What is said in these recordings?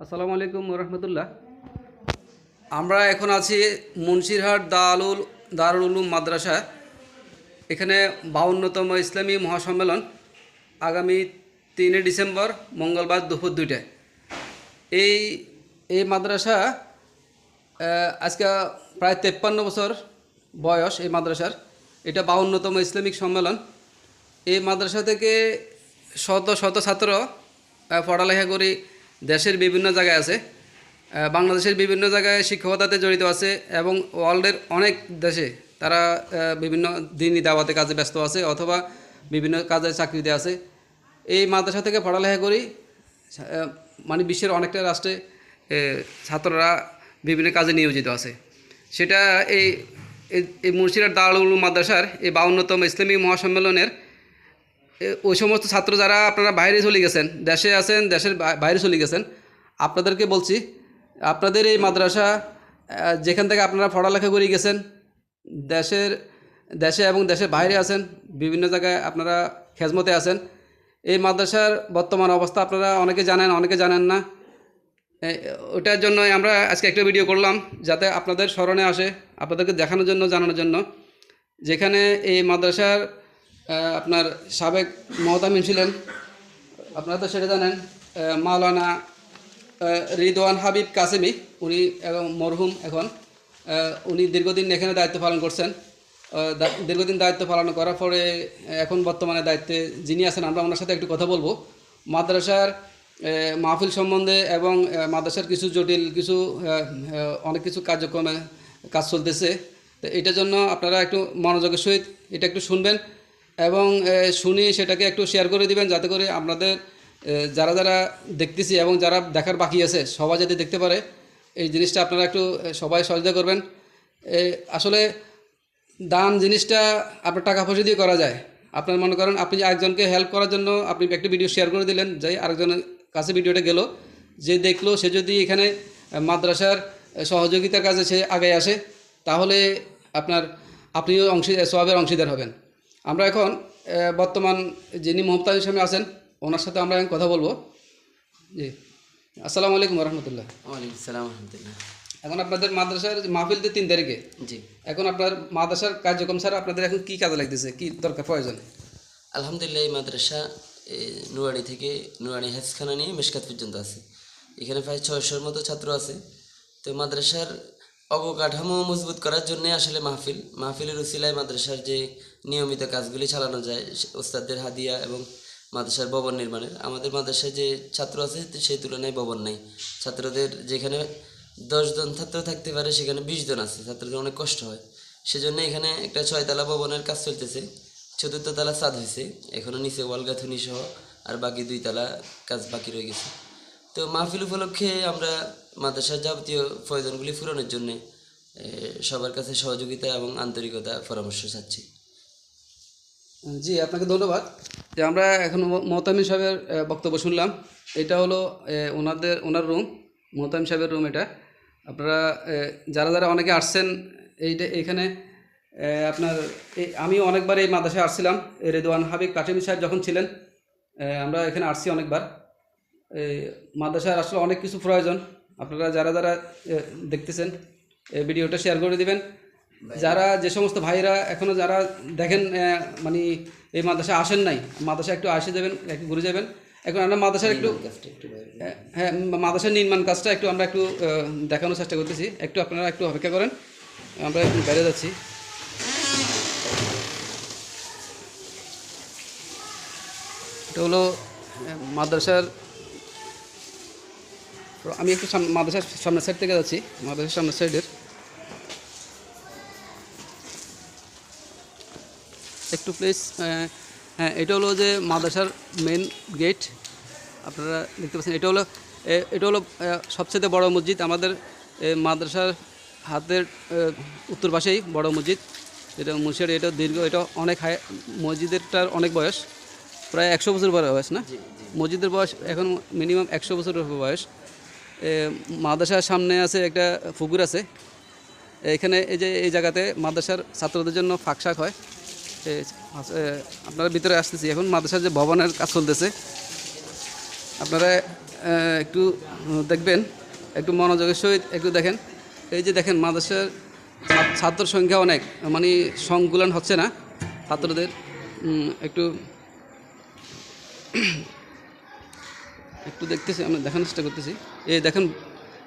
আসসালামু আলাইকুম রহমতুল্লাহ। আমরা এখন আছি মুন্সিরহাট দারুল উলুম মাদ্রাসা। এখানে 52তম ইসলামী মহাসম্মেলন আগামী 3 ডিসেম্বর মঙ্গলবার দুপুর 2টায়। এই এই মাদ্রাসা আজকে প্রায় 53 বছর বয়স এই মাদ্রাসার। এটা 52তম ইসলামিক সম্মেলন। এই মাদ্রাসা থেকে শত শত ছাত্র পড়ালেখা করে দেশের বিভিন্ন জায়গায় আছে, বাংলাদেশের বিভিন্ন জায়গায় শিক্ষকতাতে জড়িত আছে এবং ওয়ার্ল্ডের অনেক দেশে তারা বিভিন্ন দিনই দাওয়াতে কাজে ব্যস্ত আছে অথবা বিভিন্ন কাজে চাকরিতে আছে। এই মাদ্রাসা থেকে পড়ালেখা করি মানে বিশ্বের অনেকটা রাষ্ট্রে ছাত্ররা বিভিন্ন কাজে নিয়োজিত আছে। সেটা এই এই মুন্সিরহাট দারুল উলুম মাদ্রাসার এই 52তম ইসলামী মহাসম্মেলনের ওই সমস্ত ছাত্র যারা আপনারা বাইরে চলে গেছেন, দেশে আছেন, দেশের বাইরে চলে গেছেন, আপনাদেরকে বলছি আপনাদের এই মাদ্রাসা যেখান থেকে আপনারা পড়ালেখা করে গেছেন, দেশে এবং দেশের বাইরে আছেন, বিভিন্ন জায়গায় আপনারা খেজমতে আছেন। এই মাদ্রাসার বর্তমান অবস্থা আপনারা অনেকে জানেন, অনেকে জানেন না। ওটার জন্য আমরা আজকে একটা ভিডিও করলাম যাতে আপনাদের স্মরণে আসে, আপনাদেরকে দেখানোর জন্য, জানানোর জন্য। যেখানে এই মাদ্রাসার আপনার সাবেক মহতামিম ছিলেন, আপনারা তো সেটা জানেন, মাওলানা রিদওয়ান হাবিব কাসেমি। উনি মরহুম এখন। উনি দীর্ঘদিন এখানে দায়িত্ব পালন করছেন। দীর্ঘদিন দায়িত্ব পালন করার পরে এখন বর্তমানে দায়িত্বে যিনি আছেন, আমরা ওনার সাথে একটু কথা বলবো মাদ্রাসার মাহফিল সম্বন্ধে এবং মাদ্রাসার কিছু জটিল অনেক কিছু কার্যক্রমে কাজ চলতেছে। তো এটার জন্য আপনারা একটু মনোযোগের সহিত এটা একটু শুনবেন এবং শুনি সেটাকে একটু শেয়ার করে দিবেন, যাতে করে আপনাদের যারা যারা দেখতেছি এবং যারা দেখার বাকি আছে সবাই যাতে দেখতে পারে এই জিনিসটা আপনারা একটু সবাই সহযোগিতা করবেন। আসলে দান জিনিসটা আপনার টাকা পয়সা দিয়ে করা যায়। আপনার মনে করেন আপনি একজনকে হেল্প করার জন্য আপনি একটা ভিডিও শেয়ার করে দিলেন, যাই আরেকজনের কাছে ভিডিওটা গেল, যে দেখলো, সে যদি এখানে মাদ্রাসার সহযোগিতার কাজে সে আগে আসে, তাহলে আপনিও সওয়াবের অংশীদার হবেন। আমরা এখন বর্তমান যিনি মোহতামিম সাহেব আছেন ওনার সাথে আমরা এখন কথা বলবো। জি, আসসালামু আলাইকুম রহমতুল্লাহ। ওয়ালাইকুম আসসালাম রহমতুল্লাহ। এখন আপনাদের মাদ্রাসার মাহফিল তো 3 তারিখে। জি, এখন আপনার মাদ্রাসার কার্যক্রম ছাড়া আপনাদের এখন কি কাজে লাগতেছে, কি দরকার প্রয়োজন? আলহামদুলিল্লাহ এই মাদ্রাসা নুরানি থেকে নুরানি হেফজখানা নিয়ে মেশকাত পর্যন্ত আছে। এখানে প্রায় 600-র মতো ছাত্র আছে। তো মাদ্রাসার অবকাঠামো মজবুত করার জন্যে আসলে মাহফিলের উসিলায় মাদ্রাসার যে নিয়মিত কাজগুলি চালানো যায়, ওস্তাদদের হাদিয়া এবং মাদ্রাসার ভবন নির্মাণের। আমাদের মাদ্রাসায় যে ছাত্র আছে সেই তুলনায় ভবন নাই। ছাত্রদের যেখানে 10 জন ছাত্র থাকতে পারে সেখানে 20 জন আছে, ছাত্রদের অনেক কষ্ট হয়। সেজন্য এখানে একটা 6 তলা ভবনের কাজ চলতেছে। 4র্থ তলা ছাদ হয়েছে, এখনও নিচে ওয়াল গাঁথুনি সহ আর বাকি 2 তলা কাজ বাকি রয়ে গেছে। তো মাহফিল উপলক্ষে আমরা মাদ্রাসার যাবতীয় প্রয়োজনগুলি পূরণের জন্যে সবার কাছে সহযোগিতা এবং আন্তরিকতা পরামর্শ চাচ্ছি। জি, আপনাকে ধন্যবাদ। যে আমরা এখন মোহতামিম সাহেবের বক্তব্য শুনলাম। এটা হলো ওনার রুম, মোহতামিম সাহেবের রুম। এটা আপনারা যারা যারা অনেকে আসছেন এইখানে আপনার আমি অনেকবার এই মাদ্রাসায় আসছিলাম। রিদওয়ান হাবিব কাসেমি সাহেব যখন ছিলেন, আমরা এখানে আসছি অনেকবার। এই মাদ্রাসার আসলে অনেক কিছু প্রয়োজন। আপনারা যারা যারা দেখতেছেন এই ভিডিওটা শেয়ার করে দিবেন। যারা যে সমস্ত ভাইরা এখনও যারা দেখেন মানে এই মাদ্রাসা আসেন নাই, মাদ্রাসা একটু আসে যাবেন, একটু ঘুরে যাবেন। এখন আমরা মাদ্রাসার হ্যাঁ মাদ্রাসার নির্মাণ কাজটা আমরা একটু দেখানোর চেষ্টা করতেছি। আপনারা একটু অপেক্ষা করেন, আমরা একটু বাইরে যাচ্ছি। এটা হলো মাদ্রাসার, আমি একটু মাদ্রাসার সামনের সাইড থেকে যাচ্ছি, মাদ্রাসার সামনের সাইডের একটু প্লিজ। হ্যাঁ, এটা হলো যে মাদ্রাসার মেন গেট, আপনারা দেখতে পাচ্ছেন। এটা হলো সবচেয়ে বড় মসজিদ আমাদের মাদ্রাসার হাতের উত্তর পাশেই বড় মসজিদ। এটা মুন্সিরহাট, এটা দীর্ঘ, এটা অনেক মসজিদেরটার অনেক বয়স, প্রায় 100 বছর বয়স না? মসজিদের বয়স এখন মিনিমাম 100 বছরের বয়স। মাদ্রাসার সামনে আছে একটা পুকুর আছে। এখানে এই জায়গাতে মাদ্রাসার ছাত্রদের জন্য ফাঁকশাক হয়। আপনারা ভিতরে আসতেছি। এখন মাদ্রাসার যে ভবনের কাজ চলতেছে, আপনারা একটু দেখবেন, একটু মনোযোগের সহিত একটু দেখেন। এই যে দেখেন মাদ্রাসার ছাত্র সংখ্যা অনেক, মানে সংকুলন হচ্ছে না ছাত্রদের। একটু একটু দেখতেছি, আমরা দেখানোর চেষ্টা করতেছি। এই দেখেন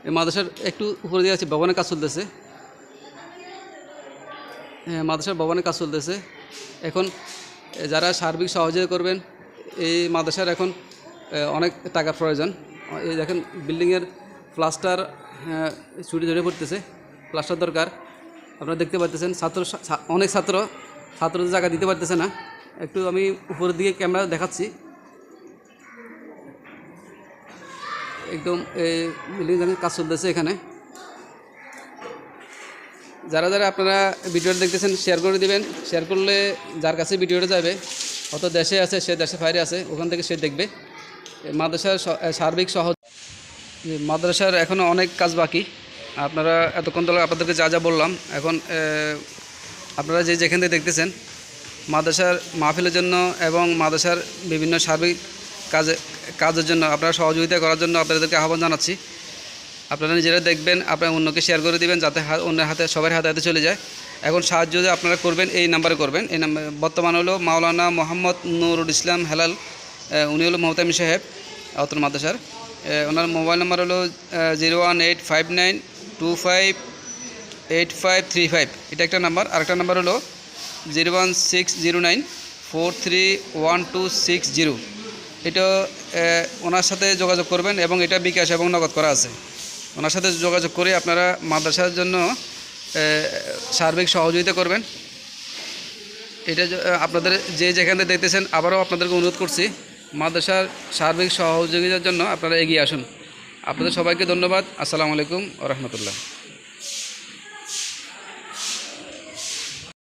এই মাদ্রাসার একটু উপরে দিয়ে আছে ভবনের কাজ চলতেছে। মাদ্রাসার ভবনের কাজ চলতেছে এখন। যারা সার্বিক সহযোগিতা করবেন, এই মাদ্রাসার এখন অনেক টাকার প্রয়োজন। এই দেখেন বিল্ডিংয়ের প্লাস্টার ছুটি ধরে পড়তেছে, প্লাস্টার দরকার। আপনারা দেখতে পাচ্ছেন অনেক ছাত্রদের জায়গা দিতে পারতেছে না। একটু আমি উপরের দিকে ক্যামেরা দেখাচ্ছি। একদম বিল্ডিং কাজ চলতেছে এখানে। যারা যারা আপনারা ভিডিওটা দেখতেছেন শেয়ার করে দিবেন। শেয়ার করলে যার কাছে ভিডিওটা যাবে, অত দেশে আছে, সে দেশে বাইরে আছে, ওখান থেকে সে দেখবে। মাদ্রাসার সার্বিক মাদ্রাসার এখনও অনেক কাজ বাকি। আপনারা এতক্ষণ ধরে আপনাদেরকে যা যা বললাম, এখন আপনারা যেখান থেকে দেখতেছেন মাদ্রাসার মাহফিলের জন্য এবং মাদ্রাসার বিভিন্ন সার্বিক কাজের জন্য আপনারা সহযোগিতা করার জন্য আপনাদেরকে আহ্বান জানাচ্ছি। আপনারা নিজেরা দেখবেন, আপনারা অন্যকে শেয়ার করে দিবেন, যাতে অন্যের হাতে, সবার হাতে হাতে চলে যায়। এখন সাহায্য যে আপনারা করবেন এই নাম্বারে করবেন। এই নাম্বার বর্তমান হলো মাওলানা মোহাম্মদ নুরুল ইসলাম হেলাল, উনি হলো মহতামি সাহেব আওতার মাদ্রাসার। ওনার মোবাইল নাম্বার হলো 01859258535। এটা একটা নাম্বার। আরেকটা নাম্বার হলো 01609431260। এটা ওনার সাথে যোগাযোগ করবেন এবং এটা বিকাশ এবং নগদ করা আছে। ওনার সাথে যোগাযোগ করে আপনারা মাদ্রাসার জন্য সার্বিক সহযোগিতা করবেন। এটা আপনাদের যেখান থেকে দেখতেছেন, আবারও আপনাদেরকে অনুরোধ করছি মাদ্রাসার সার্বিক সহযোগিতার জন্য আপনারা এগিয়ে আসুন। আপনাদের সবাইকে ধন্যবাদ। আসসালামু আলাইকুম ওয়া রাহমাতুল্লাহ।